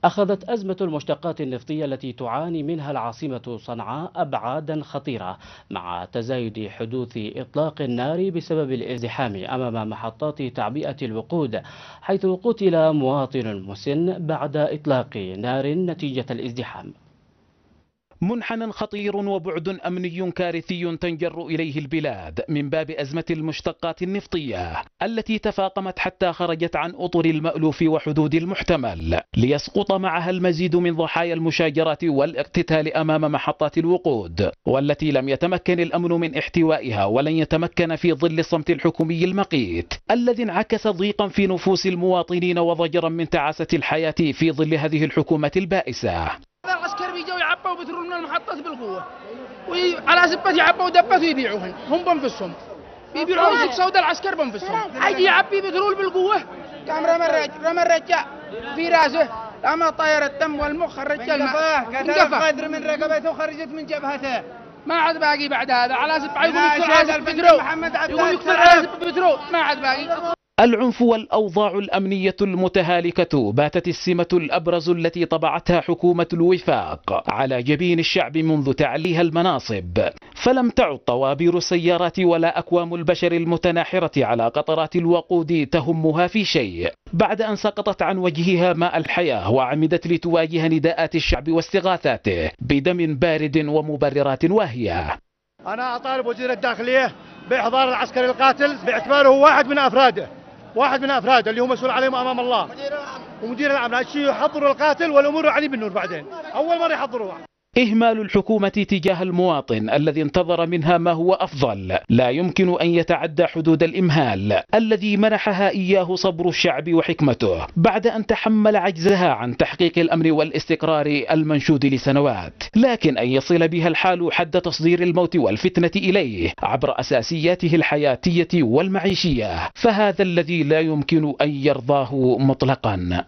أخذت أزمة المشتقات النفطية التي تعاني منها العاصمة صنعاء أبعادا خطيرة، مع تزايد حدوث إطلاق النار بسبب الازدحام أمام محطات تعبئة الوقود، حيث قتل مواطن مسن بعد إطلاق نار نتيجة الازدحام. منحنى خطير وبعد أمني كارثي تنجر إليه البلاد من باب أزمة المشتقات النفطية التي تفاقمت حتى خرجت عن أطر المألوف وحدود المحتمل، ليسقط معها المزيد من ضحايا المشاجرات والاقتتال أمام محطات الوقود، والتي لم يتمكن الأمن من احتوائها ولن يتمكن في ظل الصمت الحكومي المقيت الذي انعكس ضيقا في نفوس المواطنين وضجرا من تعاسة الحياة في ظل هذه الحكومة البائسة. العسكر بيجوا يعبوا بترول من المحطات بالقوه، وعلى سبة يعبوا دبات ويبيعوهن، هم بنفسهم بيبيعوا زيت سودا، العسكر بنفسهم يجي يعبي بترول بالقوه. قام رمى الرجال في راسه، رمى طاير الدم والمخ، الرجال انقفى قدر من رقبته وخرجت من جبهته. ما عاد باقي بعد هذا، على سبة يقول يكسر على سبة بترول، يقول يكسر على سبة بترول، ما عاد باقي. العنف والأوضاع الأمنية المتهالكة باتت السمة الأبرز التي طبعتها حكومة الوفاق على جبين الشعب منذ تعليها المناصب، فلم تعد طوابير السيارات ولا أكوام البشر المتناحرة على قطرات الوقود تهمها في شيء، بعد أن سقطت عن وجهها ماء الحياة وعمدت لتواجه نداءات الشعب واستغاثاته بدم بارد ومبررات واهية. أنا أطالب وزير الداخلية بإحضار العسكري القاتل باعتباره واحد من أفراده اللي هو مسؤول عليهم أمام الله، ومدير العام الشيء يحضروا القاتل والأمور علي بالنور. بعدين أول مرة يحضروها. إهمال الحكومة تجاه المواطن الذي انتظر منها ما هو أفضل لا يمكن أن يتعدى حدود الإمهال الذي منحها إياه صبر الشعب وحكمته بعد أن تحمل عجزها عن تحقيق الأمن والاستقرار المنشود لسنوات، لكن أن يصل بها الحال حد تصدير الموت والفتنة إليه عبر أساسياته الحياتية والمعيشية، فهذا الذي لا يمكن أن يرضاه مطلقا.